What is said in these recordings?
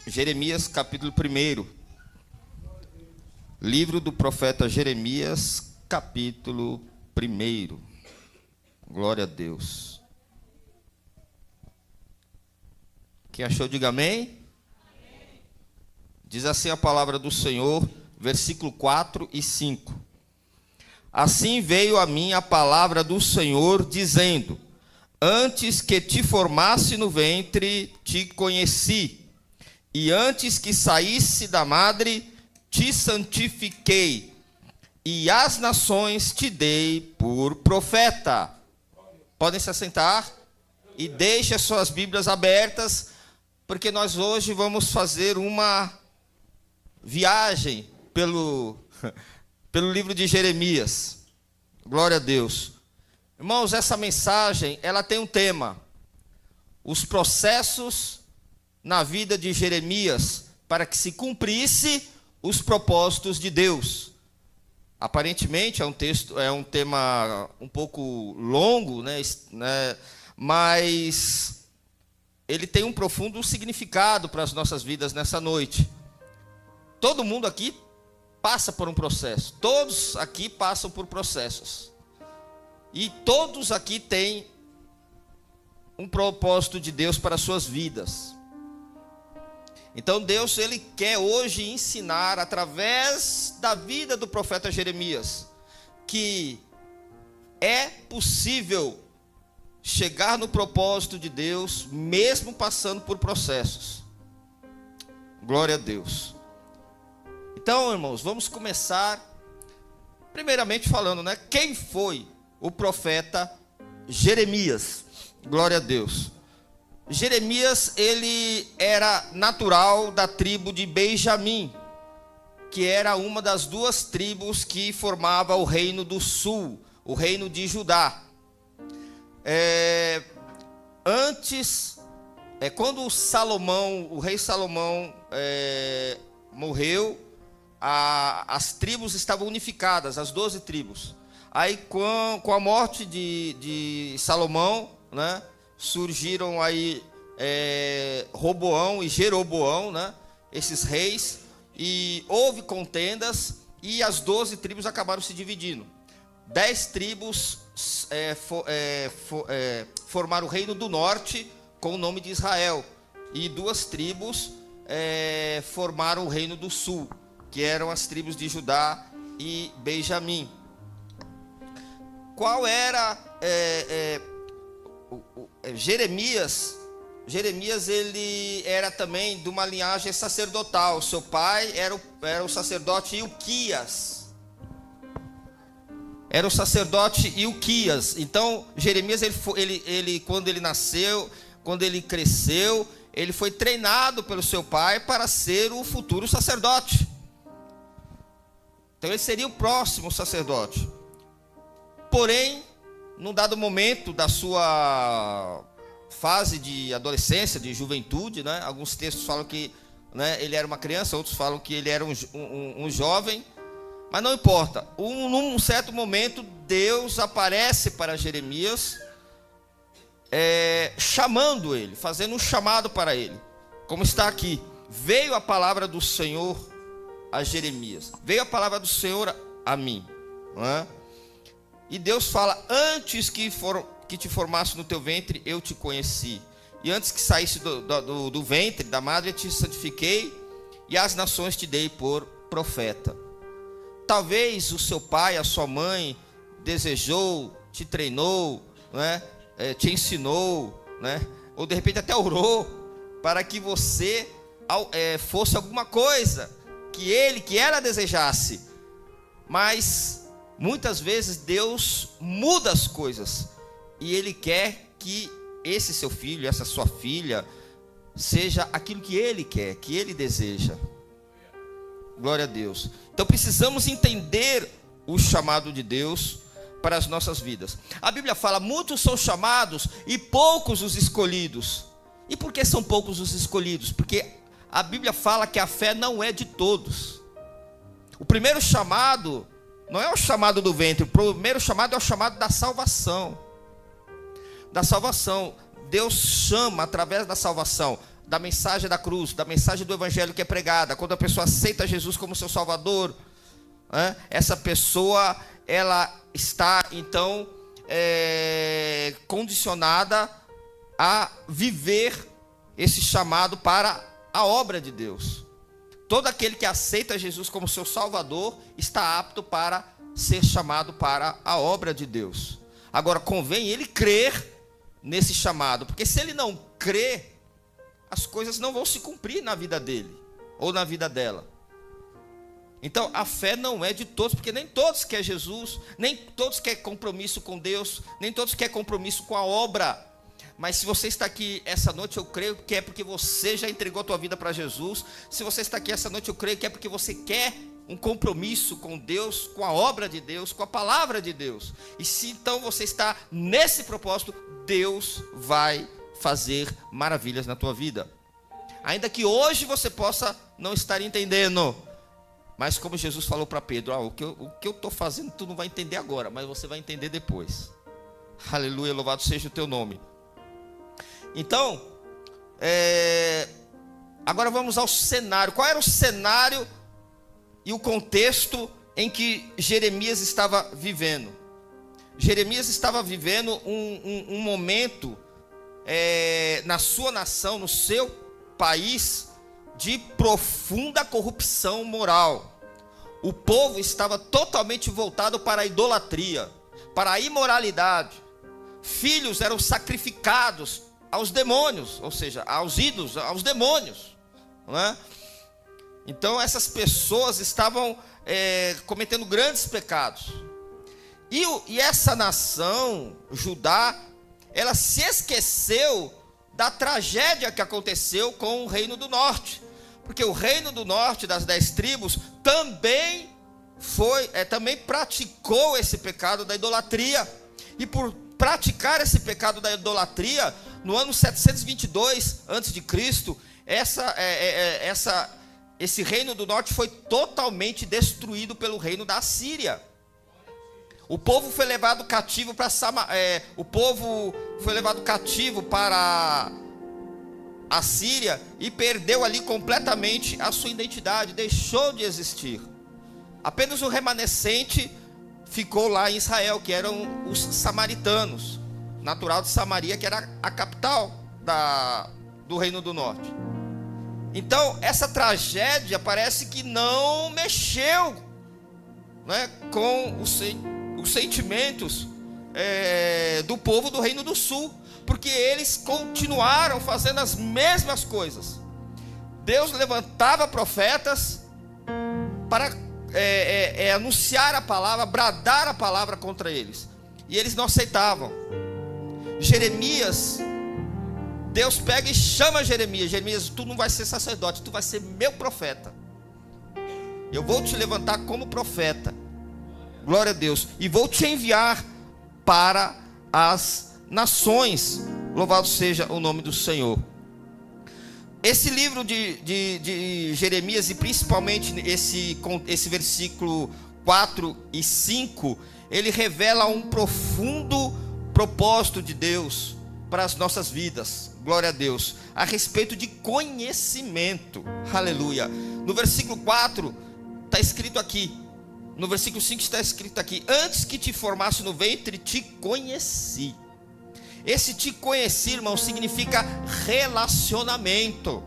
Jeremias capítulo 1. Livro do profeta Jeremias, capítulo 1. Glória a Deus. Quem achou, diga amém. Amém. Diz assim a palavra do Senhor, versículo 4 e 5. Assim veio a mim a palavra do Senhor, dizendo: antes que te formasse no ventre, te conheci, e antes que saísse da madre, te santifiquei, e às nações te dei por profeta. Podem se assentar e deixem as suas Bíblias abertas, porque nós hoje vamos fazer uma viagem pelo livro de Jeremias. Glória a Deus. Irmãos, essa mensagem, ela tem um tema: os processos na vida de Jeremias para que se cumprisse os propósitos de Deus. Aparentemente é um tema um pouco longo, né? Mas ele tem um profundo significado para as nossas vidas nessa noite. Todo mundo aqui passa por um processo. Todos aqui passam por processos. E todos aqui têm um propósito de Deus para as suas vidas. Então Deus, Ele quer hoje ensinar, através da vida do profeta Jeremias, que é possível chegar no propósito de Deus, mesmo passando por processos. Glória a Deus. Então, irmãos, vamos começar, primeiramente falando, né? Quem foi o profeta Jeremias? Glória a Deus. Jeremias, ele era natural da tribo de Benjamim, que era uma das duas tribos que formava o reino do sul, o reino de Judá. Quando o rei Salomão morreu, as tribos estavam unificadas, as 12 tribos. Aí com a morte de Salomão, né, surgiram aí Roboão e Jeroboão, né, esses reis, e houve contendas, e as 12 tribos acabaram se dividindo. 10 tribos formaram o reino do norte com o nome de Israel, e 2 tribos formaram o reino do sul, que eram as tribos de Judá e Benjamim. Qual era Jeremias? Jeremias, ele era também de uma linhagem sacerdotal. Seu pai era o sacerdote Ilquias. Era o sacerdote Ilquias. Então, Jeremias, ele quando ele nasceu, quando ele cresceu, ele foi treinado pelo seu pai para ser o futuro sacerdote. Então, ele seria o próximo sacerdote. Porém, num dado momento da sua fase de adolescência, de juventude, né? Alguns textos falam que, né, ele era uma criança, outros falam que ele era um jovem, mas não importa. Num certo momento, Deus aparece para Jeremias, chamando ele, fazendo um chamado para ele, como está aqui: veio a palavra do Senhor a Jeremias, veio a palavra do Senhor a mim, não é? E Deus fala: antes que te formasse no teu ventre, eu te conheci. E antes que saísse do ventre da madre, eu te santifiquei, e às nações te dei por profeta. Talvez o seu pai, a sua mãe, desejou, te treinou, né? Te ensinou, né? Ou de repente até orou, para que você fosse alguma coisa que ela desejasse. Mas muitas vezes Deus muda as coisas, e Ele quer que esse seu filho, essa sua filha, seja aquilo que Ele quer, que Ele deseja. Glória a Deus. Então precisamos entender o chamado de Deus para as nossas vidas. A Bíblia fala: muitos são chamados e poucos os escolhidos. E por que são poucos os escolhidos? Porque a Bíblia fala que a fé não é de todos. O primeiro chamado não é o chamado do ventre, o primeiro chamado é o chamado da salvação. Da salvação. Deus chama através da salvação. da mensagem da cruz, da mensagem do evangelho que é pregada, quando a pessoa aceita Jesus como seu Salvador, essa pessoa, ela está então condicionada a viver esse chamado para a obra de Deus. Todo aquele que aceita Jesus como seu Salvador está apto para ser chamado para a obra de Deus. Agora, convém ele crer nesse chamado, porque se ele não crer, as coisas não vão se cumprir na vida dele ou na vida dela. Então, a fé não é de todos, porque nem todos querem Jesus, nem todos querem compromisso com Deus, nem todos querem compromisso com a obra. Mas se você está aqui essa noite, eu creio que é porque você já entregou a tua vida para Jesus. Se você está aqui essa noite, eu creio que é porque você quer um compromisso com Deus, com a obra de Deus, com a palavra de Deus. E se então você está nesse propósito, Deus vai fazer maravilhas na tua vida. Ainda que hoje você possa não estar entendendo, mas como Jesus falou para Pedro, o que eu estou fazendo tu não vai entender agora, mas você vai entender depois. Aleluia, louvado seja o teu nome. Então, agora vamos ao cenário. Qual era o cenário e o contexto em que Jeremias estava vivendo? Jeremias estava vivendo um momento na sua nação, no seu país, de profunda corrupção moral. O povo estava totalmente voltado para a idolatria, para a imoralidade. Filhos eram sacrificados aos demônios, ou seja, aos ídolos, aos demônios, não é? Então essas pessoas estavam cometendo grandes pecados. E essa nação, Judá, ela se esqueceu da tragédia que aconteceu com o Reino do Norte. Porque o Reino do Norte, das 10 tribos, também praticou esse pecado da idolatria. E por praticar esse pecado da idolatria, no ano 722 a.C., esse Reino do Norte foi totalmente destruído pelo reino da Assíria. O povo foi levado cativo para a Síria e perdeu ali completamente a sua identidade, deixou de existir. Apenas o remanescente ficou lá em Israel, que eram os samaritanos, natural de Samaria, que era a capital do Reino do Norte. Então, essa tragédia parece que não mexeu, né, com os sentimentos do povo do Reino do Sul, porque eles continuaram fazendo as mesmas coisas. Deus levantava profetas para anunciar a palavra, bradar a palavra contra eles, e eles não aceitavam. Jeremias, Deus pega e chama Jeremias: Jeremias, tu não vai ser sacerdote, tu vai ser meu profeta. Eu vou te levantar como profeta, glória a Deus, e vou te enviar para as nações. Louvado seja o nome do Senhor. Esse livro de Jeremias, e principalmente esse versículo 4 e 5, ele revela um profundo propósito de Deus para as nossas vidas, glória a Deus, a respeito de conhecimento. Aleluia. No versículo 4 está escrito aqui, no versículo 5 está escrito aqui: antes que te formasse no ventre, te conheci. Esse te conheci, irmão, significa relacionamento.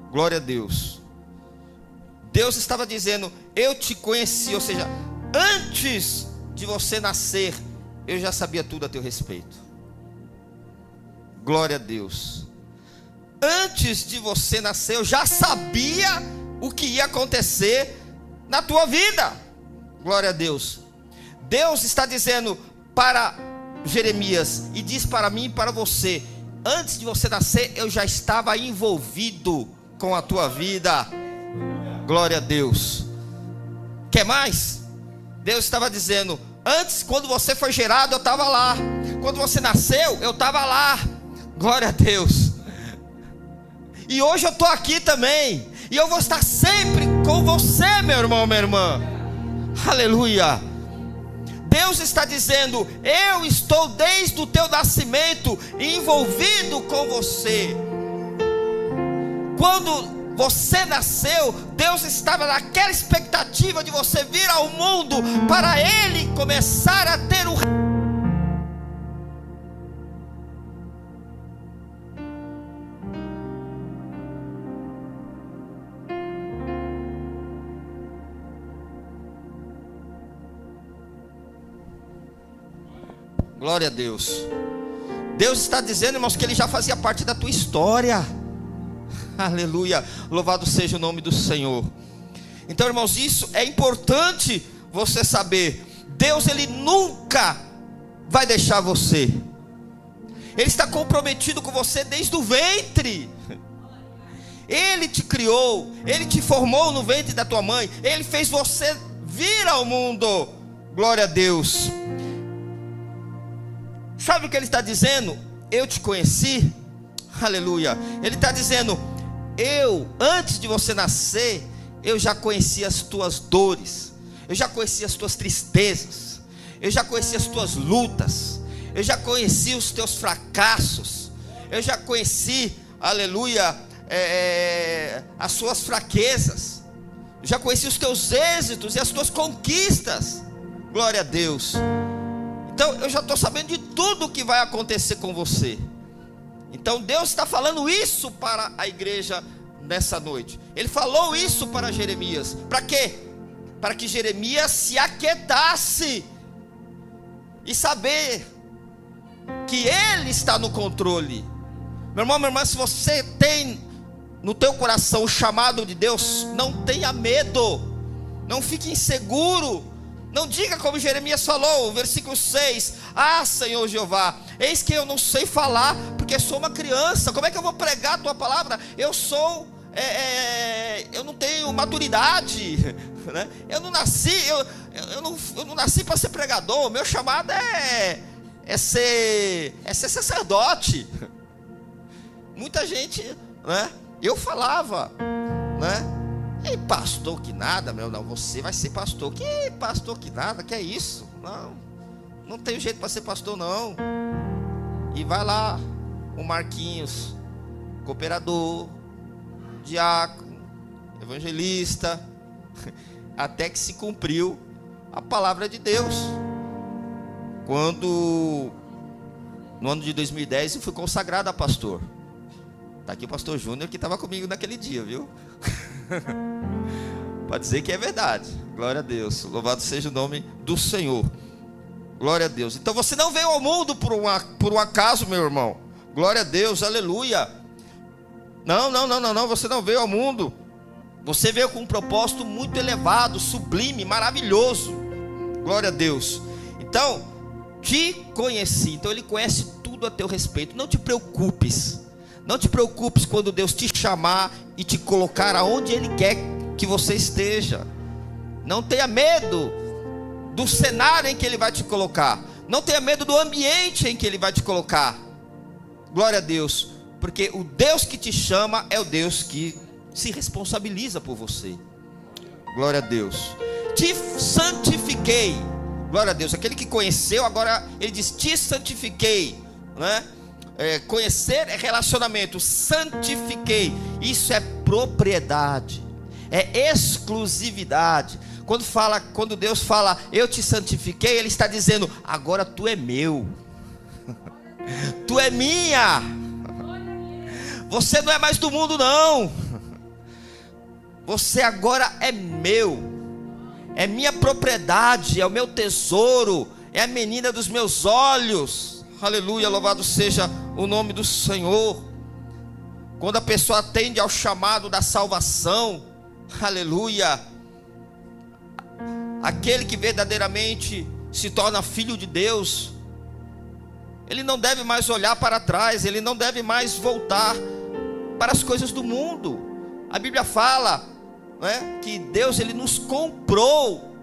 Glória a Deus. Deus estava dizendo: eu te conheci, ou seja, antes de você nascer, eu já sabia tudo a teu respeito. Glória a Deus. Antes de você nascer, eu já sabia o que ia acontecer na tua vida. Glória a Deus. Deus está dizendo para Jeremias, e diz para mim e para você: antes de você nascer, eu já estava envolvido com a tua vida. Glória a Deus. Quer mais? Deus estava dizendo: antes, quando você foi gerado, eu estava lá. Quando você nasceu, eu estava lá. Glória a Deus. E hoje eu estou aqui também, e eu vou estar sempre com você, meu irmão, minha irmã. Aleluia. Deus está dizendo: eu estou desde o teu nascimento envolvido com você. Quando você nasceu, Deus estava naquela expectativa de você vir ao mundo para Ele começar a ter o Glória a Deus. Deus está dizendo, irmãos, que Ele já fazia parte da tua história. Aleluia, louvado seja o nome do Senhor. Então, irmãos, isso é importante você saber. Deus, Ele nunca vai deixar você. Ele está comprometido com você desde o ventre. Ele te criou, Ele te formou no ventre da tua mãe, Ele fez você vir ao mundo. Glória a Deus. Sabe o que Ele está dizendo? Eu te conheci. Aleluia. Ele está dizendo, antes de você nascer, eu já conheci as tuas dores, eu já conheci as tuas tristezas, eu já conheci as tuas lutas, eu já conheci os teus fracassos, eu já conheci, aleluia, as suas fraquezas, eu já conheci os teus êxitos e as tuas conquistas. Glória a Deus. Então eu já estou sabendo de tudo o que vai acontecer com você. Então Deus está falando isso para a igreja nessa noite. Ele falou isso para Jeremias. Para quê? Para que Jeremias se aquietasse e saber que Ele está no controle. Meu irmão, minha irmã, se você tem no teu coração o chamado de Deus, não tenha medo, não fique inseguro. Não diga como Jeremias falou, versículo 6, ah, Senhor Jeová, eis que eu não sei falar, porque sou uma criança, como é que eu vou pregar a tua palavra? Eu não tenho maturidade, né? Eu não nasci para ser pregador, meu chamado é ser sacerdote. Muita gente, né? Eu falava, né? Ei, pastor que nada, meu, não, você vai ser pastor. Que pastor que nada, que é isso? Não tem jeito para ser pastor não. E vai lá, o Marquinhos, cooperador, diácono, evangelista, até que se cumpriu a palavra de Deus. Quando, no ano de 2010, eu fui consagrado a pastor. Está aqui o pastor Júnior que estava comigo naquele dia, viu? Para dizer que é verdade. Glória a Deus, louvado seja o nome do Senhor. Glória a Deus. Então você não veio ao mundo por um acaso, meu irmão. Glória a Deus, aleluia. Não, você não veio ao mundo. Você veio com um propósito muito elevado, sublime, maravilhoso. Glória a Deus. Então, te conheci. Então Ele conhece tudo a teu respeito. Não te preocupes. Não te preocupes quando Deus te chamar e te colocar aonde Ele quer que você esteja. Não tenha medo do cenário em que Ele vai te colocar. Não tenha medo do ambiente em que Ele vai te colocar. Glória a Deus. Porque o Deus que te chama é o Deus que se responsabiliza por você. Glória a Deus. Te santifiquei. Glória a Deus. Aquele que conheceu, agora Ele diz, te santifiquei, né? Conhecer é relacionamento, santifiquei, isso é propriedade, é exclusividade. Quando Deus fala, eu te santifiquei, Ele está dizendo, agora tu é meu, tu é minha, você não é mais do mundo não, você agora é meu, é minha propriedade, é o meu tesouro, é a menina dos meus olhos. Aleluia, louvado seja o nome do Senhor. Quando a pessoa atende ao chamado da salvação, aleluia, aquele que verdadeiramente se torna filho de Deus, ele não deve mais olhar para trás, ele não deve mais voltar para as coisas do mundo. A Bíblia fala, né, que Deus, Ele nos comprou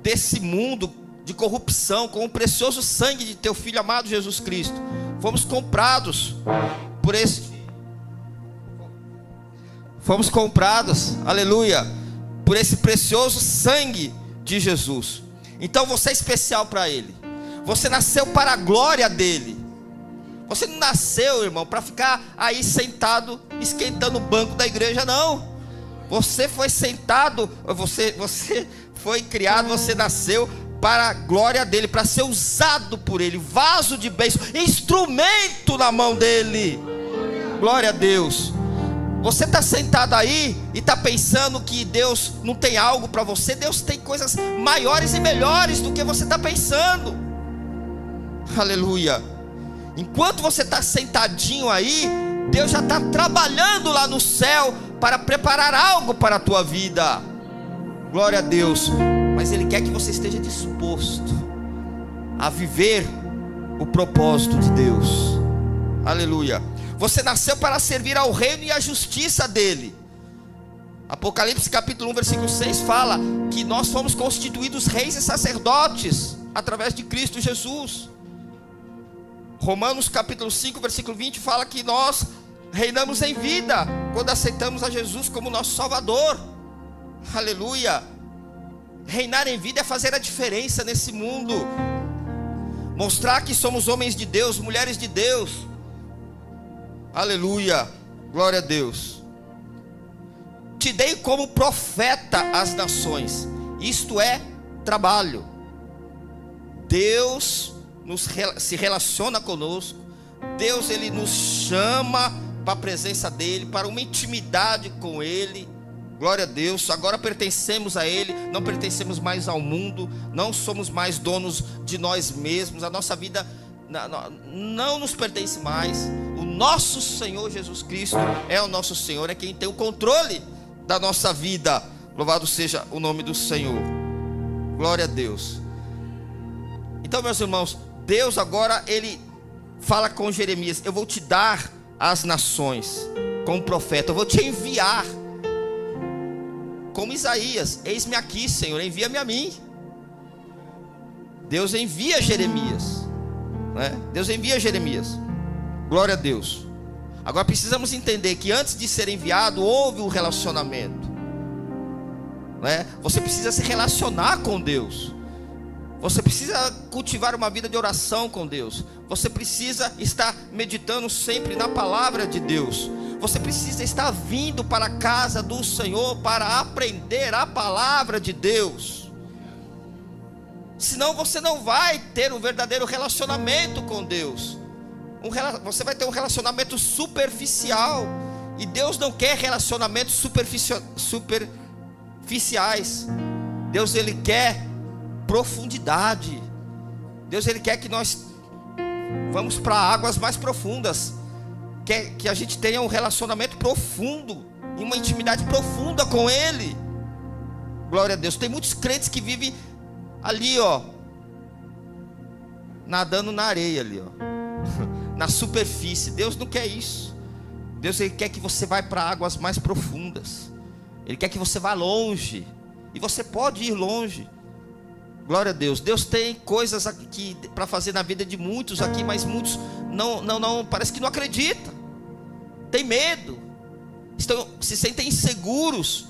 desse mundo de corrupção, com o precioso sangue de teu Filho amado Jesus Cristo. Fomos comprados por fomos comprados, aleluia, por esse precioso sangue de Jesus. Então você é especial para Ele, você nasceu para a glória dEle, Você não nasceu, irmão, para ficar aí sentado, esquentando o banco da igreja, não. Você foi sentado, você foi criado, você nasceu para a glória dele, para ser usado por ele, vaso de bênção, instrumento na mão dele. Glória a Deus. Você está sentado aí e está pensando que Deus não tem algo para você. Deus tem coisas maiores e melhores do que você está pensando. Aleluia. Enquanto você está sentadinho aí, Deus já está trabalhando lá no céu para preparar algo para a tua vida. Glória a Deus. Mas Ele quer que você esteja disposto a viver o propósito de Deus. Aleluia. Você nasceu para servir ao reino e à justiça dele. Apocalipse capítulo 1 versículo 6 fala que nós fomos constituídos reis e sacerdotes através de Cristo Jesus. Romanos capítulo 5 versículo 20 fala que nós reinamos em vida quando aceitamos a Jesus como nosso Salvador. Aleluia. Reinar em vida é fazer a diferença nesse mundo, mostrar que somos homens de Deus, mulheres de Deus. Aleluia, glória a Deus. Te dei como profeta às nações. Isto é trabalho. Deus se relaciona conosco. Deus, Ele nos chama para a presença dEle, para uma intimidade com Ele. Glória a Deus. Agora pertencemos a Ele, não pertencemos mais ao mundo, não somos mais donos de nós mesmos. A nossa vida não nos pertence mais. O nosso Senhor Jesus Cristo é o nosso Senhor, é quem tem o controle da nossa vida. Louvado seja o nome do Senhor. Glória a Deus. Então, meus irmãos, Deus agora Ele fala com Jeremias: eu vou te dar as nações como profeta, eu vou te enviar. Como Isaías: eis-me aqui, Senhor, envia-me a mim. Deus envia Jeremias, né? Deus envia Jeremias. Glória a Deus. Agora precisamos entender que antes de ser enviado houve um relacionamento, né? Você precisa se relacionar com Deus. Você precisa cultivar uma vida de oração com Deus. Você precisa estar meditando sempre na palavra de Deus. Você precisa estar vindo para a casa do Senhor para aprender a palavra de Deus. Senão você não vai ter um verdadeiro relacionamento com Deus. Você vai ter um relacionamento superficial. E Deus não quer relacionamentos superficiais. Deus, Ele quer profundidade. Deus, Ele quer que nós vamos para águas mais profundas. Quer que a gente tenha um relacionamento profundo, uma intimidade profunda com Ele. Glória a Deus. Tem muitos crentes que vivem ali, ó, nadando na areia ali, ó, na superfície. Deus não quer isso. Deus, Ele quer que você vá para águas mais profundas. Ele quer que você vá longe. E você pode ir longe. Glória a Deus. Deus tem coisas aqui para fazer na vida de muitos aqui, mas muitos não parece que não acreditam. Tem medo. Se sentem inseguros.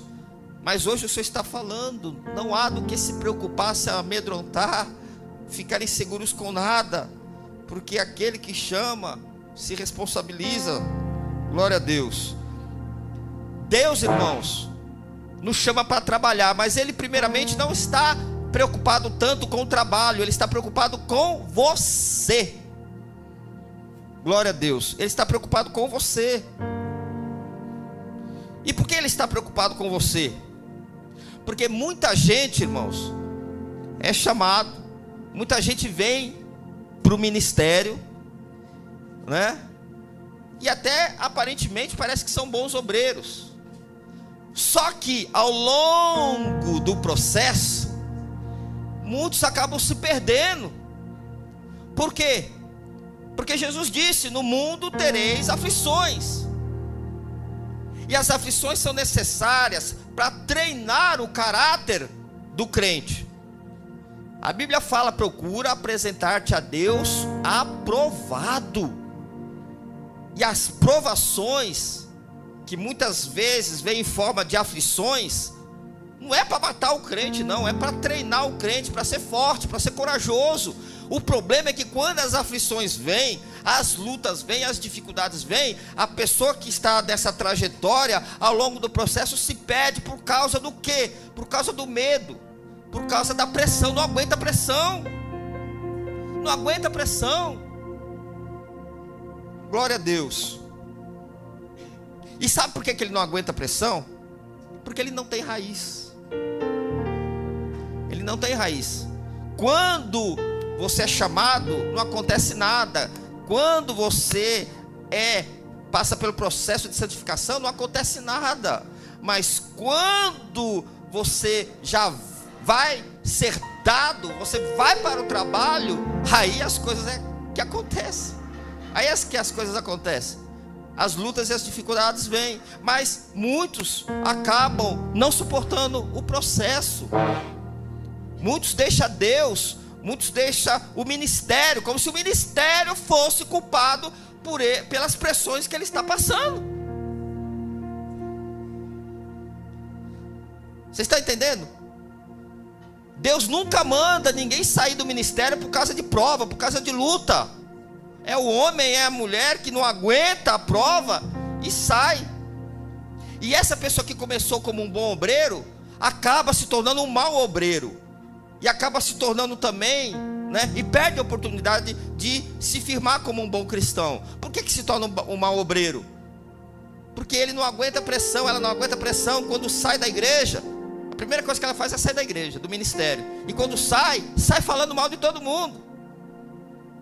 Mas hoje o Senhor está falando: não há do que se preocupar, se amedrontar, ficar inseguros com nada, porque aquele que chama se responsabiliza. Glória a Deus. Deus, irmãos, nos chama para trabalhar, mas Ele primeiramente não está preocupado tanto com o trabalho. Ele está preocupado com você. Glória a Deus. Ele está preocupado com você. E por que Ele está preocupado com você? Porque muita gente, irmãos, é chamado, muita gente vem para o ministério, né? E até aparentemente parece que são bons obreiros. Só que ao longo do processo, muitos acabam se perdendo. Por quê? Porque Jesus disse: no mundo tereis aflições. E as aflições são necessárias para treinar o caráter do crente. A Bíblia fala: procura apresentar-te a Deus aprovado. E as provações, que muitas vezes vêm em forma de aflições, não é para matar o crente, não. É para treinar o crente, para ser forte, para ser corajoso. O problema é que quando as aflições vêm, as lutas vêm, as dificuldades vêm, a pessoa que está nessa trajetória, ao longo do processo, se perde por causa do quê? Por causa do medo, por causa da pressão. Não aguenta a pressão, não aguenta a pressão. Glória a Deus. E sabe por que ele não aguenta a pressão? Porque ele não tem raiz. Ele não tem raiz. Quando você é chamado, não acontece nada. Quando você passa pelo processo de santificação, não acontece nada. Mas quando você já vai ser dado, você vai para o trabalho, aí as coisas que acontecem. Aí que as coisas acontecem. As lutas e as dificuldades vêm, mas muitos acabam não suportando o processo. Muitos deixam Deus, muitos deixam o ministério, como se o ministério fosse culpado pelas pressões que ele está passando. Você está entendendo? Deus nunca manda ninguém sair do ministério por causa de prova, por causa de luta. É o homem, é a mulher que não aguenta a prova e sai. E essa pessoa que começou como um bom obreiro, acaba se tornando um mau obreiro. E acaba se tornando também, e perde a oportunidade de se firmar como um bom cristão. Por que se torna um mau obreiro? Porque ele não aguenta pressão, ela não aguenta pressão. Quando sai da igreja, a primeira coisa que ela faz é sair da igreja, do ministério. E quando sai falando mal de todo mundo.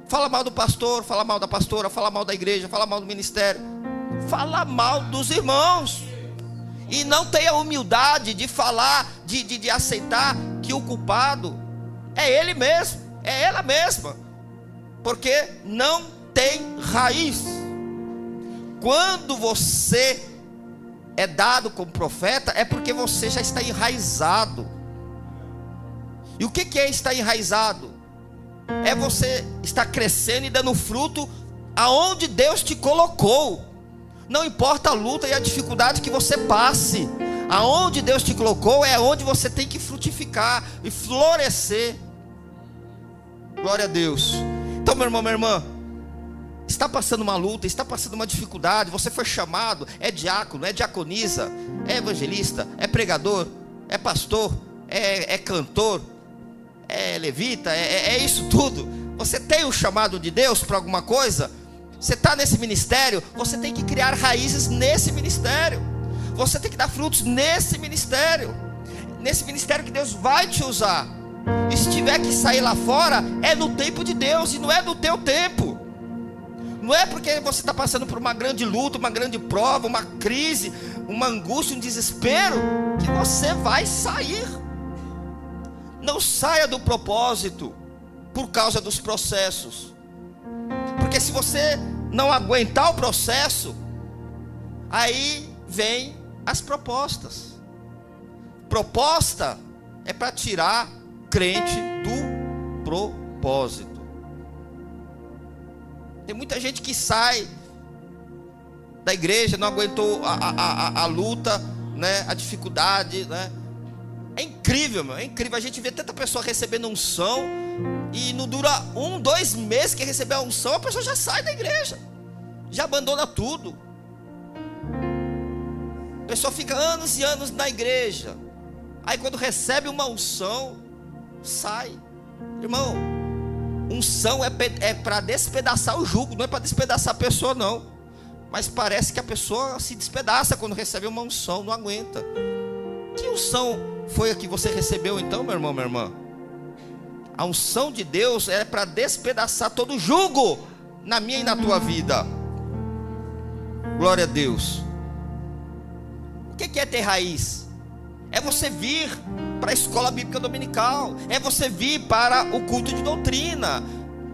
Fala mal do pastor, fala mal da pastora, fala mal da igreja, fala mal do ministério, fala mal dos irmãos. E não tem a humildade de falar, de aceitar que o culpado é ele mesmo, é ela mesma. Porque não tem raiz. Quando você é dado como profeta, é porque você já está enraizado. E o que é estar enraizado? É você estar crescendo e dando fruto aonde Deus te colocou. Não importa a luta e a dificuldade que você passe, aonde Deus te colocou é onde você tem que frutificar e florescer. Glória a Deus. Então, meu irmão, minha irmã, está passando uma luta, está passando uma dificuldade, você foi chamado, é diácono, é diaconisa, é evangelista, é pregador, é pastor, é cantor, é levita, é isso tudo. Você tem o chamado de Deus para alguma coisa? Você está nesse ministério, você tem que criar raízes nesse ministério. Você tem que dar frutos nesse ministério. Nesse ministério que Deus vai te usar. E se tiver que sair lá fora, é no tempo de Deus e não é no teu tempo. Não é porque você está passando por uma grande luta, uma grande prova, uma crise, uma angústia, um desespero, que você vai sair. Não saia do propósito por causa dos processos. Porque se você não aguentar o processo, aí vem as propostas. Proposta é para tirar crente do propósito. Tem muita gente que sai da igreja, não aguentou a luta, a dificuldade, É incrível, meu, é incrível. A gente vê tanta pessoa recebendo unção e não dura 1, 2 meses que receber a unção, a pessoa já sai da igreja, já abandona tudo. A pessoa fica anos e anos na igreja, aí quando recebe uma unção, sai. Irmão, unção é para despedaçar o jugo, não é para despedaçar a pessoa não. Mas parece que a pessoa se despedaça quando recebe uma unção, não aguenta. Que unção foi a que você recebeu então, meu irmão, minha irmã? A unção de Deus é para despedaçar todo o jugo na minha e na tua vida. Glória a Deus. O que é ter raiz? É você vir para a escola bíblica dominical, é você vir para o culto de doutrina,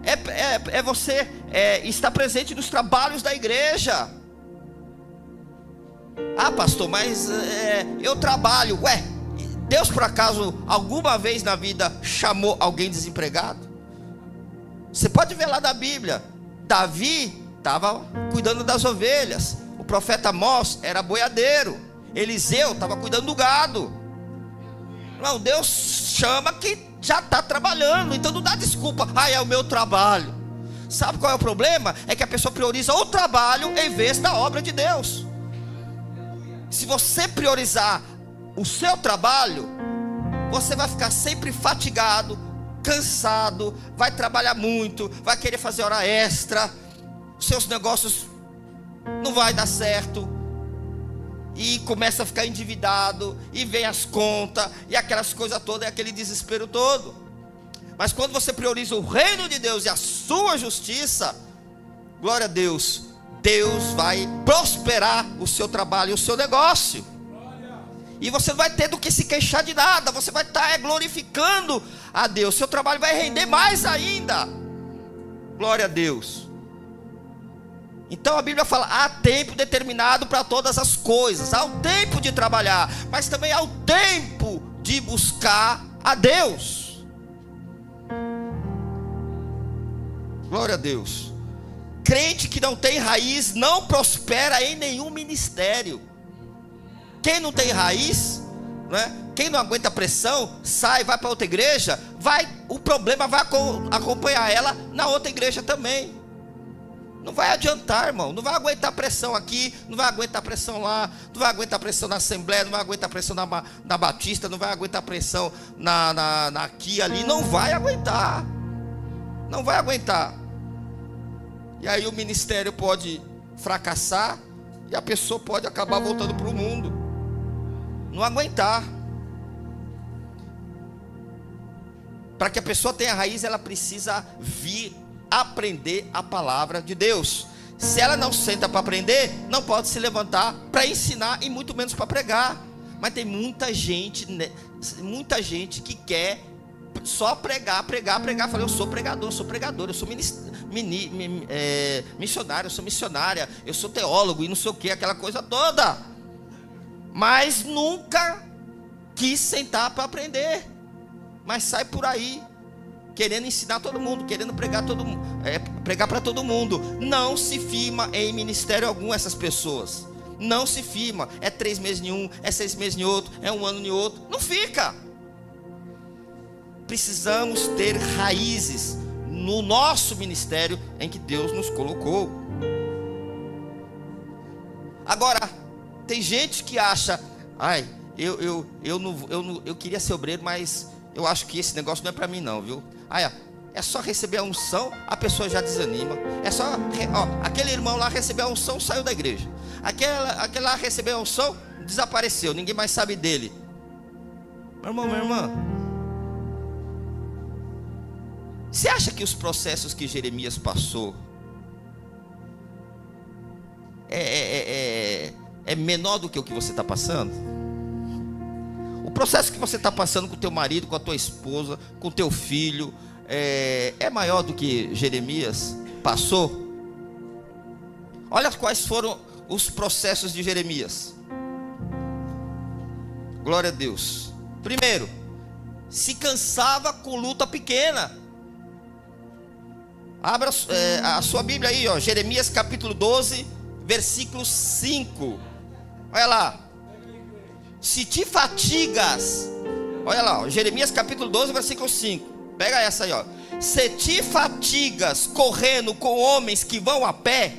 é você estar presente nos trabalhos da igreja. Ah, pastor, mas eu trabalho. Ué, Deus por acaso alguma vez na vida chamou alguém desempregado? Você pode ver lá na Bíblia, Davi estava cuidando das ovelhas, o profeta Amós era boiadeiro, Eliseu estava cuidando do gado. Não, Deus chama quem já está trabalhando, então não dá desculpa, é o meu trabalho. Sabe qual é o problema? É que a pessoa prioriza o trabalho em vez da obra de Deus. Se você priorizar o seu trabalho, você vai ficar sempre fatigado, cansado, vai trabalhar muito, vai querer fazer hora extra, os seus negócios não vai dar certo, e começa a ficar endividado, e vem as contas, e aquelas coisas todas, e aquele desespero todo. Mas quando você prioriza o reino de Deus e a sua justiça, glória a Deus, Deus vai prosperar o seu trabalho e o seu negócio. E você não vai ter do que se queixar de nada. Você vai estar glorificando a Deus. Seu trabalho vai render mais ainda. Glória a Deus. Então a Bíblia fala: há tempo determinado para todas as coisas. Há o tempo de trabalhar, mas também há o tempo de buscar a Deus. Glória a Deus. Crente que não tem raiz não prospera em nenhum ministério. Quem não tem raiz, né? Quem não aguenta pressão, sai, vai para outra igreja, o problema vai acompanhar ela na outra igreja também. Não vai adiantar, irmão. Não vai aguentar pressão aqui, não vai aguentar pressão lá, não vai aguentar pressão na Assembleia, não vai aguentar pressão na Batista, não vai aguentar pressão aqui, ali. Não vai aguentar. Não vai aguentar. E aí o ministério pode fracassar e a pessoa pode acabar voltando para o mundo. Não aguentar. Para que a pessoa tenha raiz, ela precisa vir aprender a palavra de Deus. Se ela não senta para aprender, não pode se levantar para ensinar e muito menos para pregar. Mas tem muita gente que quer só pregar. Fala: eu sou pregador, eu sou pregador, eu sou missionário, eu sou missionária, eu sou teólogo e não sei o que, aquela coisa toda. Mas nunca quis sentar para aprender. Mas sai por aí querendo ensinar todo mundo, querendo pregar para todo mundo. Não se firma em ministério algum essas pessoas. Não se firma. É 3 meses em um, é 6 meses em outro, é 1 ano em outro. Não fica. Precisamos ter raízes no nosso ministério em que Deus nos colocou. Agora, tem gente que acha: ai, eu queria ser obreiro, mas eu acho que esse negócio não é para mim não, viu? É só receber a unção, a pessoa já desanima. É só, aquele irmão lá recebeu a unção, saiu da igreja. Aquele lá recebeu a unção, desapareceu, ninguém mais sabe dele. Meu irmão, minha irmã, você acha que os processos que Jeremias passou é menor do que o que você está passando? O processo que você está passando com o teu marido, com a tua esposa, com o teu filho, é maior do que Jeremias passou? Olha quais foram os processos de Jeremias. Glória a Deus. Primeiro, se cansava com luta pequena. Abra a sua Bíblia aí, Jeremias capítulo 12, versículo 5. Olha lá. Se te fatigas, olha lá, Jeremias capítulo 12, versículo 5. Pega essa aí, Se te fatigas correndo com homens que vão a pé,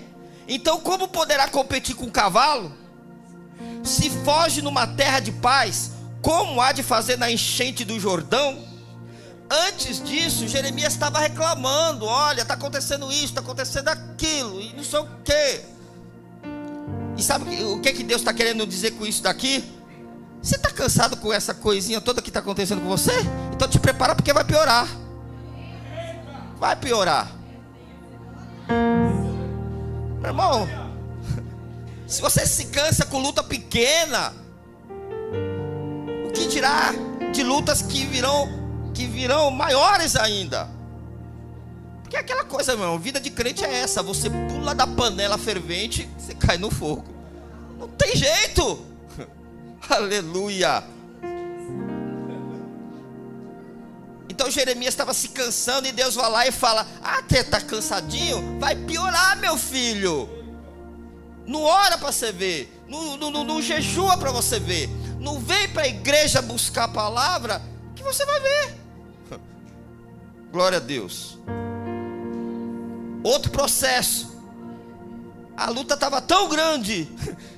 então como poderá competir com um cavalo? Se foge numa terra de paz, como há de fazer na enchente do Jordão? Antes disso, Jeremias estava reclamando: olha, está acontecendo isso, está acontecendo aquilo, e não sei o quê. E sabe o que Deus está querendo dizer com isso daqui? Você está cansado com essa coisinha toda que está acontecendo com você? Então te prepara, porque vai piorar. Vai piorar. Meu irmão, se você se cansa com luta pequena, o que dirá de lutas que virão maiores ainda? Porque é aquela coisa, meu irmão, vida de crente é essa: você pula da panela fervente, você cai no fogo. Não tem jeito. Aleluia. Então Jeremias estava se cansando, e Deus vai lá e fala: até está cansadinho? Vai piorar, meu filho. Não ora para você ver, não jejua para você ver, não vem para a igreja buscar a palavra, que você vai ver. Glória a Deus. outro processo. A luta estava tão grande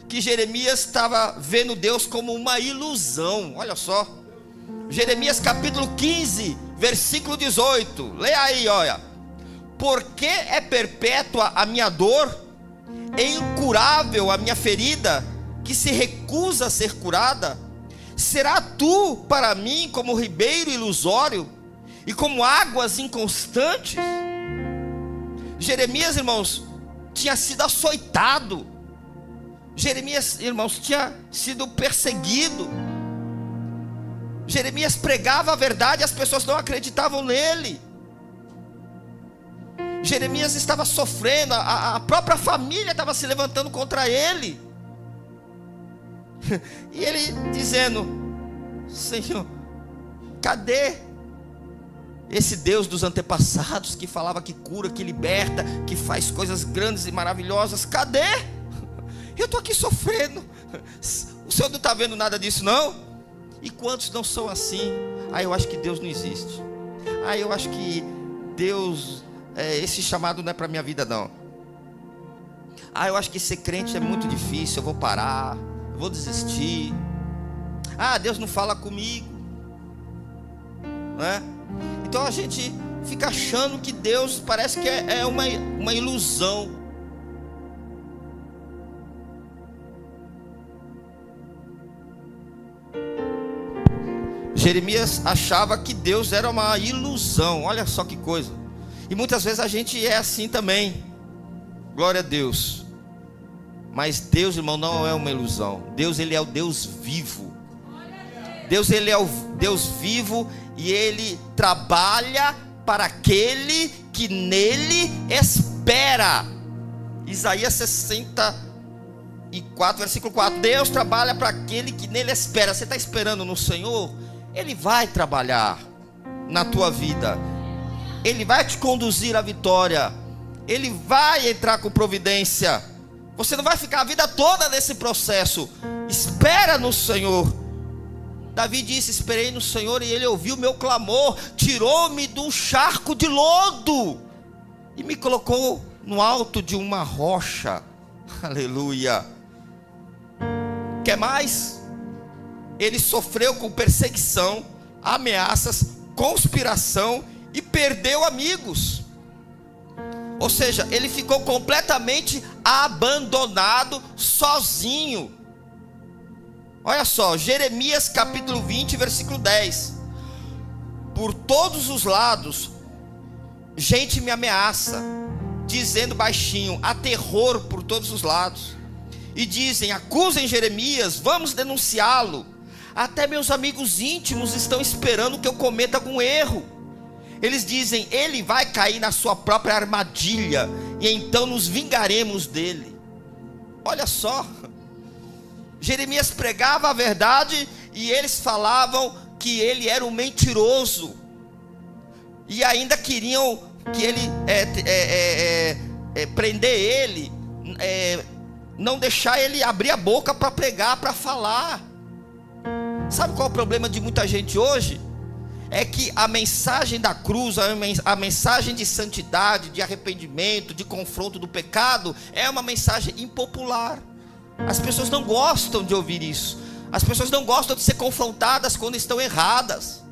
que Jeremias estava vendo Deus como uma ilusão. Olha só, Jeremias capítulo 15, versículo 18. Leia aí, olha. Porque é perpétua a minha dor, é incurável a minha ferida, que se recusa a ser curada? Será tu para mim como ribeiro ilusório e como águas inconstantes? Jeremias, irmãos, tinha sido açoitado. Jeremias, irmãos, tinha sido perseguido. Jeremias pregava a verdade e as pessoas não acreditavam nele. Jeremias estava sofrendo, a própria família estava se levantando contra ele. E ele dizendo: Senhor, cadê esse Deus dos antepassados que falava que cura, que liberta, que faz coisas grandes e maravilhosas? Cadê? Eu estou aqui sofrendo. O Senhor não está vendo nada disso, não? E quantos não são assim? Eu acho que Deus não existe. Eu acho que Deus, esse chamado não é para a minha vida, não. Eu acho que ser crente é muito difícil, eu vou parar, eu vou desistir. Deus não fala comigo, né? Então a gente fica achando que Deus parece que é uma ilusão. Jeremias achava que Deus era uma ilusão. Olha só que coisa. E muitas vezes a gente é assim também. Glória a Deus. Mas Deus, irmão, não é uma ilusão. Deus, Ele é o Deus vivo. Deus, Ele é o Deus vivo, e Ele trabalha para aquele que nele espera. Isaías 64, versículo 4. Deus trabalha para aquele que nele espera. Você está esperando no Senhor? Ele vai trabalhar na tua vida. Ele vai te conduzir à vitória. Ele vai entrar com providência. Você não vai ficar a vida toda nesse processo. Espera no Senhor. Davi disse: esperei no Senhor e Ele ouviu meu clamor, tirou-me de um charco de lodo e me colocou no alto de uma rocha. Aleluia. Quer mais? Ele sofreu com perseguição, ameaças, conspiração e perdeu amigos. Ou seja, ele ficou completamente abandonado, sozinho. Olha só, Jeremias capítulo 20, versículo 10. Por todos os lados, gente me ameaça, dizendo baixinho, há terror por todos os lados. E dizem: acusem Jeremias, vamos denunciá-lo. Até meus amigos íntimos estão esperando que eu cometa algum erro. Eles dizem: ele vai cair na sua própria armadilha, e então nos vingaremos dele. Olha só, Jeremias pregava a verdade e eles falavam que ele era um mentiroso. E ainda queriam que ele prender ele, não deixar ele abrir a boca para pregar, para falar. Sabe qual é o problema de muita gente hoje? É que a mensagem da cruz, a mensagem de santidade, de arrependimento, de confronto do pecado, é uma mensagem impopular. As pessoas não gostam de ouvir isso. As pessoas não gostam de ser confrontadas quando estão erradas.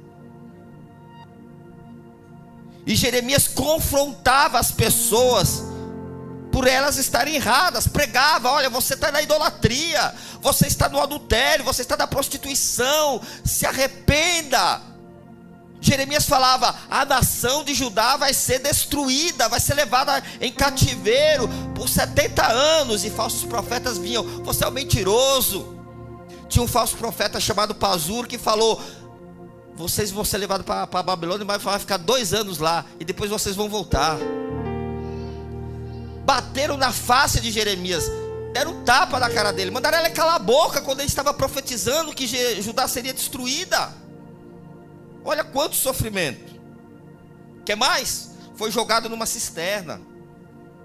E Jeremias confrontava as pessoas por elas estarem erradas. Pregava: olha, você está na idolatria, você está no adultério, você está na prostituição, se arrependa. Jeremias falava: a nação de Judá vai ser destruída, vai ser levada em cativeiro por 70 anos. E falsos profetas vinham: você é um mentiroso. Tinha um falso profeta chamado Pazur que falou: vocês vão ser levados para a Babilônia, mas vai ficar 2 anos lá, e depois vocês vão voltar. Bateram na face de Jeremias, deram um tapa na cara dele, mandaram ele calar a boca quando ele estava profetizando que Judá seria destruída. Olha quanto sofrimento. Quer mais? Foi jogado numa cisterna.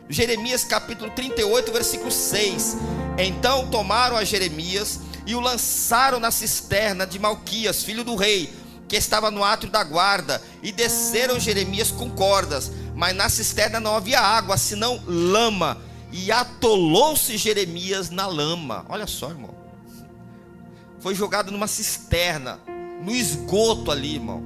Jeremias capítulo 38, versículo 6. Então tomaram a Jeremias e o lançaram na cisterna de Malquias, filho do rei, que estava no átrio da guarda, e desceram Jeremias com cordas, mas na cisterna não havia água, senão lama, e atolou-se Jeremias na lama. Olha só, irmão, foi jogado numa cisterna, no esgoto ali, irmão,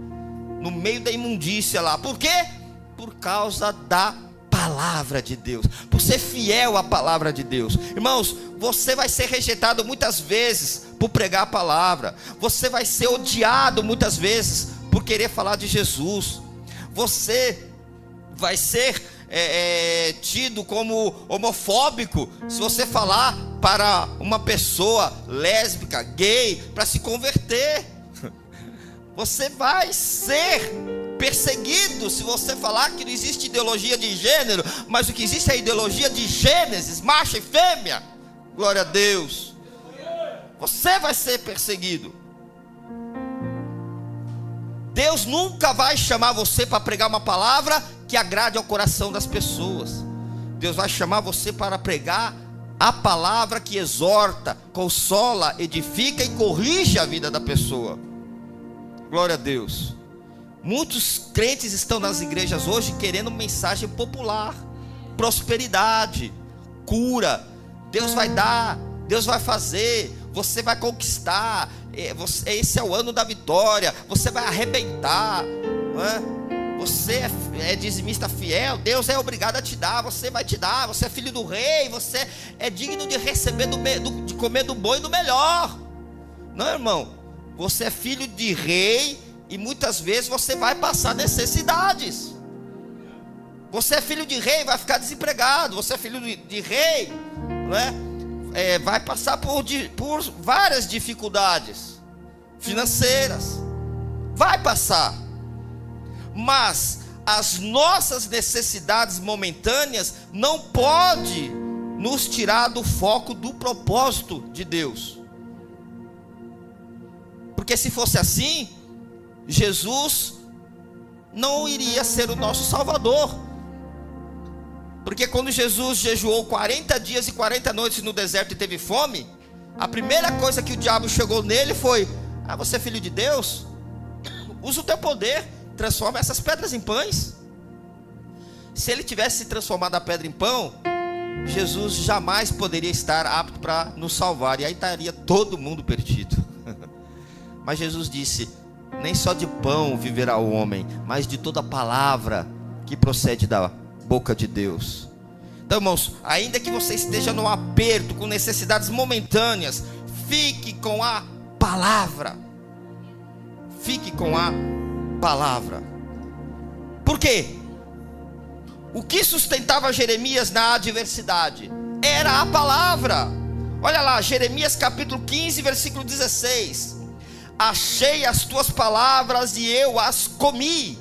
no meio da imundícia lá. Por quê? Por causa da palavra de Deus, por ser fiel à palavra de Deus. Irmãos, você vai ser rejeitado muitas vezes por pregar a palavra, você vai ser odiado muitas vezes por querer falar de Jesus, você vai ser tido como homofóbico se você falar para uma pessoa lésbica, gay, para se converter. Você vai ser perseguido se você falar que não existe ideologia de gênero, mas o que existe é a ideologia de Gênesis, macho e fêmea. Glória a Deus. Você vai ser perseguido. Deus nunca vai chamar você para pregar uma palavra que agrade ao coração das pessoas. Deus vai chamar você para pregar a palavra que exorta, consola, edifica e corrige a vida da pessoa. Glória a Deus. Muitos crentes estão nas igrejas hoje querendo mensagem popular, prosperidade, cura. Deus vai dar, Deus vai fazer, você vai conquistar, esse é o ano da vitória, você vai arrebentar, não é? Você é dizimista fiel, Deus é obrigado a te dar, você vai te dar, você é filho do rei, você é digno de receber de comer do bom e do melhor. Não, irmão, você é filho de rei e muitas vezes você vai passar necessidades. Você é filho de rei, vai ficar desempregado. Você é filho de rei, não é? Vai passar por várias dificuldades financeiras, vai passar. Mas as nossas necessidades momentâneas não pode nos tirar do foco do propósito de Deus. Porque se fosse assim, Jesus não iria ser o nosso Salvador. Porque quando Jesus jejuou 40 dias e 40 noites no deserto e teve fome, a primeira coisa que o diabo chegou nele foi: você é filho de Deus? Usa o teu poder, transforma essas pedras em pães. Se ele tivesse transformado a pedra em pão, Jesus jamais poderia estar apto para nos salvar, e aí estaria todo mundo perdido. Mas Jesus disse: nem só de pão viverá o homem, mas de toda palavra que procede da boca de Deus. Então, irmãos, ainda que você esteja no aperto, com necessidades momentâneas, fique com a palavra. Fique com a palavra. Por quê? O que sustentava Jeremias na adversidade era a palavra. Olha lá, Jeremias capítulo 15, versículo 16. Achei as tuas palavras e eu as comi,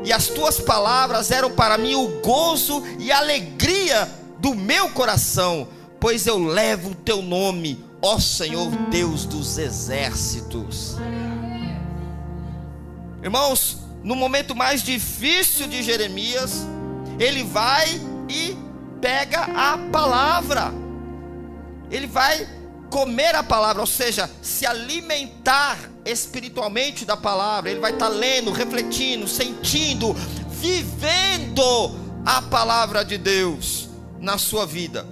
e as tuas palavras eram para mim o gozo e a alegria do meu coração, pois eu levo o teu nome, ó Senhor Deus dos exércitos. Irmãos, no momento mais difícil de Jeremias, ele vai e pega a palavra, ele vai comer a palavra, ou seja, se alimentar espiritualmente da palavra. Ele vai estar lendo, refletindo, sentindo, vivendo a palavra de Deus na sua vida.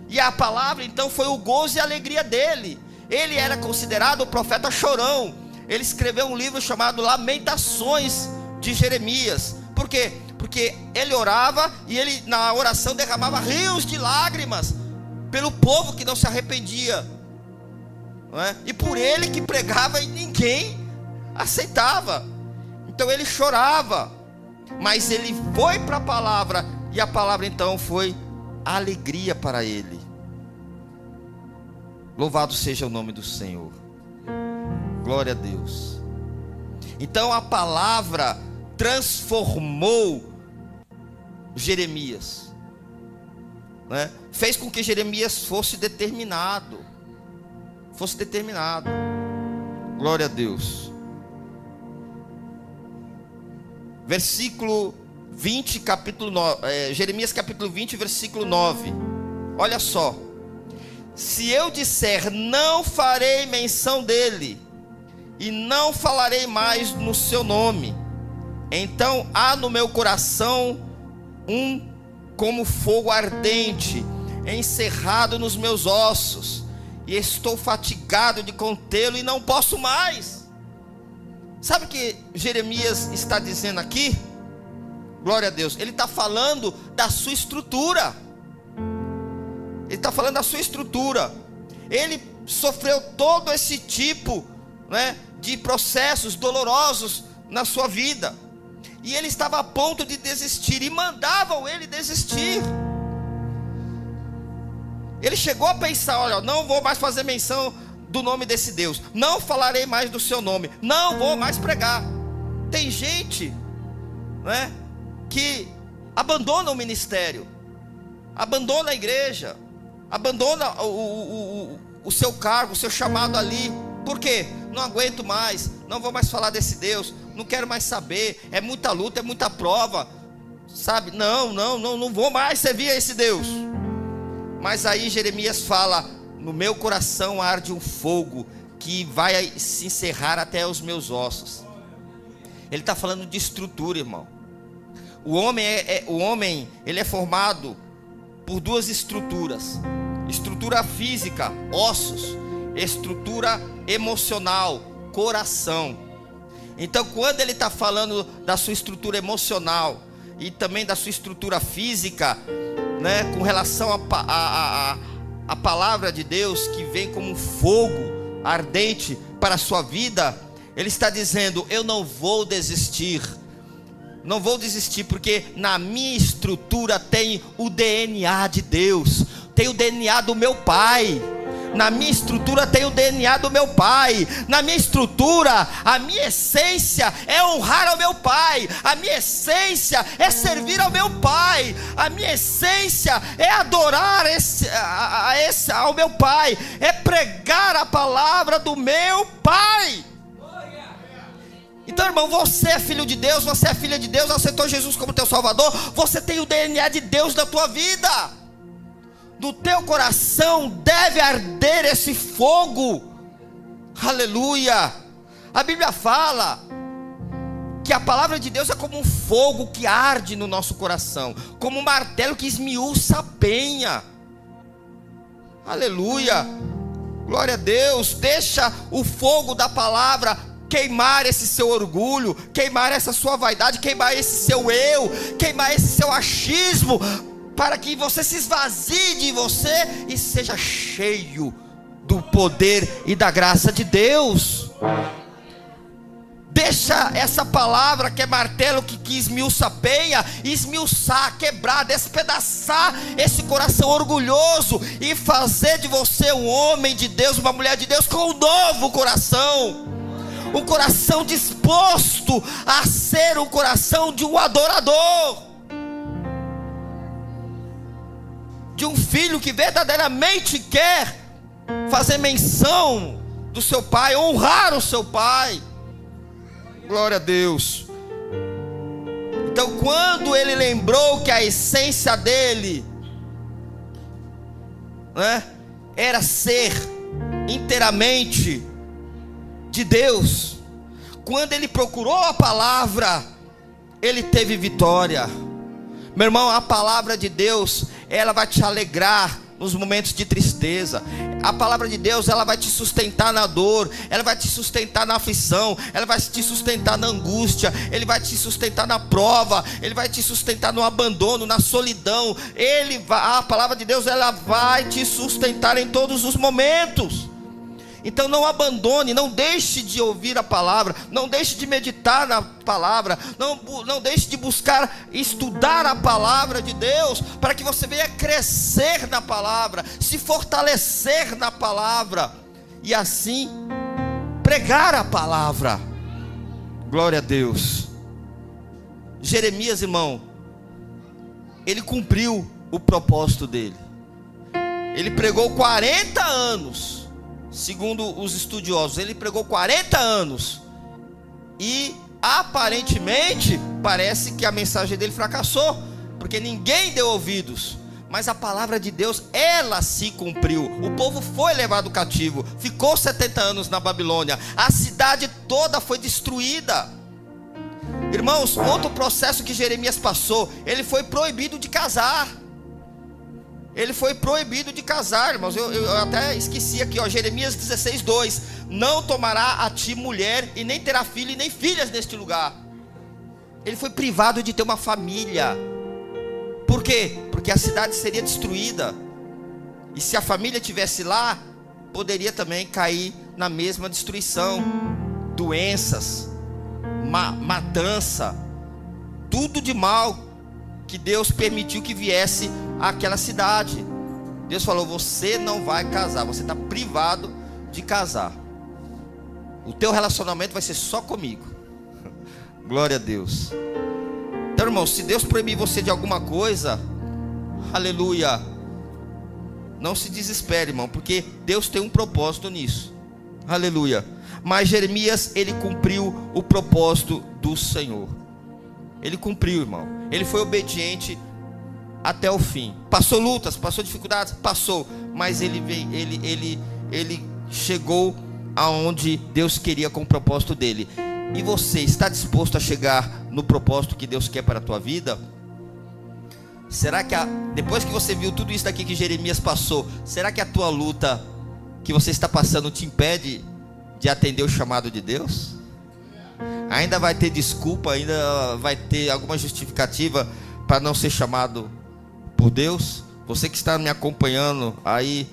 E a palavra então foi o gozo e a alegria dele. Ele era considerado o profeta chorão. Ele escreveu um livro chamado Lamentações de Jeremias. Por quê? Porque ele orava e ele na oração derramava rios de lágrimas pelo povo que não se arrependia, não é? E por ele que pregava e ninguém aceitava. Então ele chorava, mas ele foi para a palavra, e a palavra então foi alegria para ele. Louvado seja o nome do Senhor. Glória a Deus. Então a palavra transformou Jeremias, né? Fez com que Jeremias fosse determinado. Glória a Deus. Versículo 20, capítulo 9, Jeremias capítulo 20, versículo 9. Olha só: se eu disser não farei menção dele, e não falarei mais no seu nome, Então há no meu coração como fogo ardente, encerrado nos meus ossos, e estou fatigado de contê-lo e não posso mais. Sabe o que Jeremias está dizendo aqui? Glória a Deus. Ele está falando da sua estrutura. Ele está falando da sua estrutura. Ele sofreu todo esse tipo, né, de processos dolorosos na sua vida. E ele estava a ponto de desistir, e mandavam ele desistir. Ele chegou a pensar: olha, não vou mais fazer menção do nome desse Deus, não falarei mais do seu nome, não vou mais pregar. Tem gente, né, que abandona o ministério, abandona a igreja, abandona o seu cargo, o seu chamado ali. Por quê? Não aguento mais, não vou mais falar desse Deus, não quero mais saber, é muita luta, é muita prova, sabe? Não vou mais servir a esse Deus. Mas aí Jeremias fala: no meu coração arde um fogo que vai se encerrar até os meus ossos. Ele está falando de estrutura, irmão. O homem ele é formado por duas estruturas: estrutura física, ossos; estrutura emocional, coração. Então, quando ele está falando da sua estrutura emocional e também da sua estrutura física, né, com relação a palavra de Deus que vem como um fogo ardente para a sua vida, ele está dizendo: eu não vou desistir, não vou desistir, porque na minha estrutura tem o DNA de Deus, tem o DNA do meu Pai. Na minha estrutura tem o DNA do meu Pai. Na minha estrutura, a minha essência é honrar ao meu Pai. A minha essência é servir ao meu Pai. A minha essência é adorar ao meu Pai. É pregar a palavra do meu Pai. Então, irmão, você é filho de Deus, você é filha de Deus, aceitou Jesus como teu Salvador, você tem o DNA de Deus na tua vida. Do teu coração deve arder esse fogo. Aleluia. A Bíblia fala que a palavra de Deus é como um fogo que arde no nosso coração, como um martelo que esmiuça a penha. Aleluia. Glória a Deus. Deixa o fogo da palavra queimar esse seu orgulho, queimar essa sua vaidade, queimar esse seu eu, queimar esse seu achismo, para que você se esvazie de você e seja cheio do poder e da graça de Deus. Deixa essa palavra que é martelo que esmiuça a penha, esmiuçar, quebrar, despedaçar esse coração orgulhoso e fazer de você um homem de Deus, uma mulher de Deus com um novo coração, um coração disposto a ser um coração de um adorador, de um filho que verdadeiramente quer fazer menção do seu pai, honrar o seu pai. Glória a Deus. Então, quando ele lembrou que a essência dele, né, era ser inteiramente de Deus, quando ele procurou a palavra, ele teve vitória. Meu irmão, a palavra de Deus, ela vai te alegrar nos momentos de tristeza. A palavra de Deus, ela vai te sustentar na dor, ela vai te sustentar na aflição, ela vai te sustentar na angústia, ele vai te sustentar na prova, ele vai te sustentar no abandono, na solidão. A palavra de Deus, ela vai te sustentar em todos os momentos. Então não abandone, não deixe de ouvir a palavra, não deixe de meditar na palavra, não deixe de buscar estudar a palavra de Deus, para que você venha crescer na palavra, se fortalecer na palavra, e assim pregar a palavra. Glória a Deus. Jeremias, irmão, ele cumpriu o propósito dele. Ele pregou 40 anos. Segundo os estudiosos, ele pregou 40 anos. E aparentemente parece que a mensagem dele fracassou, porque ninguém deu ouvidos. Mas a palavra de Deus, ela se cumpriu. O povo foi levado cativo, ficou 70 anos na Babilônia, a cidade toda foi destruída. Irmãos, outro processo que Jeremias passou, ele foi proibido de casar. Ele foi proibido de casar, irmãos. Eu até esqueci aqui, ó, Jeremias 16:2. Não tomará a ti mulher, e nem terá filho e nem filhas neste lugar. Ele foi privado de ter uma família. Por quê? Porque a cidade seria destruída. E se a família estivesse lá, poderia também cair na mesma destruição. Doenças, matança, tudo de mal que Deus permitiu que viesse àquela cidade. Deus falou: você não vai casar, você está privado de casar. O teu relacionamento vai ser só comigo. Glória a Deus. Então, irmão, se Deus proibir você de alguma coisa, aleluia, não se desespere, irmão, porque Deus tem um propósito nisso. Aleluia. Mas Jeremias, ele cumpriu o propósito do Senhor. Ele cumpriu, irmão. Ele foi obediente até o fim. Passou lutas, passou dificuldades, passou. Mas ele chegou aonde Deus queria com o propósito dele. E você está disposto a chegar no propósito que Deus quer para a tua vida? Será que depois que você viu tudo isso daqui que Jeremias passou, será que a tua luta que você está passando te impede de atender o chamado de Deus? Ainda vai ter desculpa, ainda vai ter alguma justificativa para não ser chamado por Deus? Você que está me acompanhando aí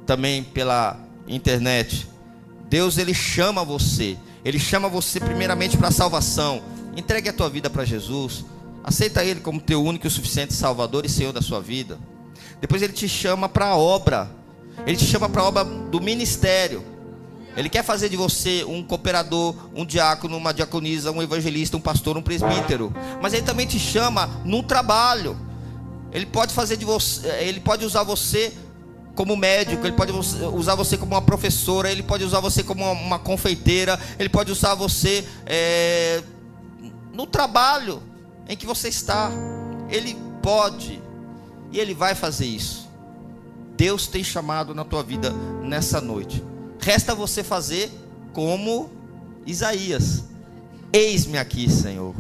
também pela internet, Deus, ele chama você. Ele chama você primeiramente para a salvação. Entregue a tua vida para Jesus. Aceita Ele como teu único e suficiente Salvador e Senhor da sua vida. Depois Ele te chama para a obra. Ele te chama para a obra do ministério. Ele quer fazer de você um cooperador, um diácono, uma diaconisa, um evangelista, um pastor, um presbítero. Mas Ele também te chama num trabalho. Ele pode fazer de você, Ele pode usar você como médico, Ele pode usar você como uma professora, Ele pode usar você como uma confeiteira, Ele pode usar você no trabalho em que você está. Ele pode, e Ele vai fazer isso. Deus tem chamado na tua vida nessa noite. Resta você fazer como Isaías: eis-me aqui, Senhor.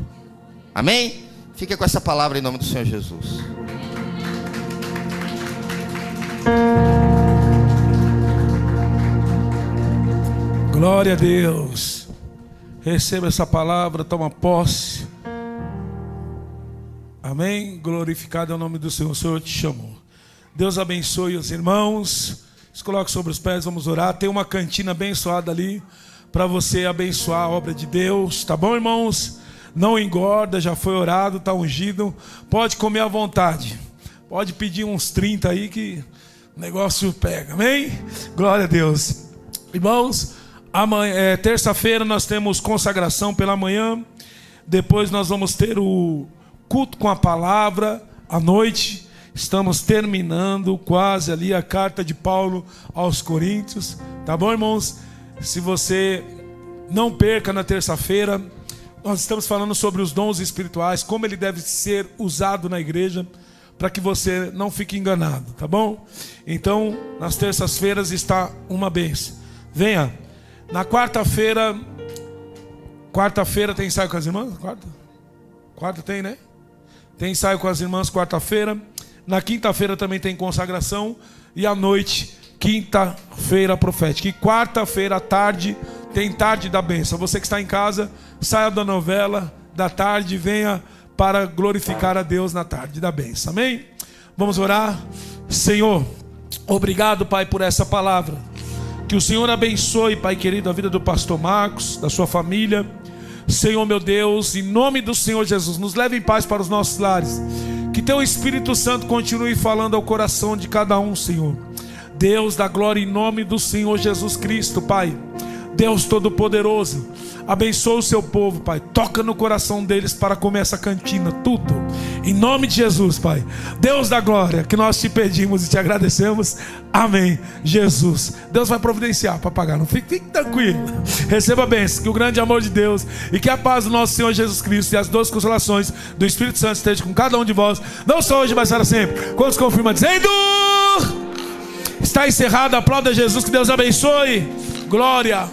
Amém? Fica com essa palavra em nome do Senhor Jesus. Glória a Deus. Receba essa palavra, toma posse. Amém? Glorificado é o nome do Senhor. O Senhor te chamou. Deus abençoe os irmãos. Se coloque sobre os pés, vamos orar. Tem uma cantina abençoada ali para você abençoar a obra de Deus. Tá bom, irmãos? Não engorda, já foi orado, está ungido. Pode comer à vontade. Pode pedir uns 30 aí que o negócio pega. Amém? Glória a Deus. Irmãos, amanhã, terça-feira nós temos consagração pela manhã. Depois nós vamos ter o culto com a palavra à noite. Estamos terminando quase ali a carta de Paulo aos Coríntios. Tá bom, irmãos? Se você não perca na terça-feira, nós estamos falando sobre os dons espirituais, como ele deve ser usado na igreja, para que você não fique enganado, tá bom? Então, nas terças-feiras está uma bênção. Venha. Na quarta-feira tem ensaio com as irmãs? Quarta tem, né? Tem ensaio com as irmãs quarta-feira. Na quinta-feira também tem consagração. E à noite, quinta-feira profética. E quarta-feira à tarde tem tarde da bênção. Você que está em casa, saia da novela da tarde, venha para glorificar a Deus na tarde da bênção. Amém? Vamos orar. Senhor, obrigado, Pai, por essa palavra. Que o Senhor abençoe, Pai querido, a vida do pastor Marcos, da sua família. Senhor, meu Deus, em nome do Senhor Jesus, nos leve em paz para os nossos lares. Que teu Espírito Santo continue falando ao coração de cada um, Senhor. Deus da glória, em nome do Senhor Jesus Cristo, Pai. Deus Todo-Poderoso, abençoa o seu povo, Pai. Toca no coração deles para comer essa cantina, tudo. Em nome de Jesus, Pai. Deus da glória, que nós te pedimos e te agradecemos. Amém. Jesus. Deus vai providenciar para pagar. Não fique tranquilo. Receba a bênção. Que o grande amor de Deus e que a paz do nosso Senhor Jesus Cristo e as doces consolações do Espírito Santo estejam com cada um de vós. Não só hoje, mas para sempre. Quantos confirmam dizendo? Está encerrado. Aplauda Jesus. Que Deus abençoe. Glória.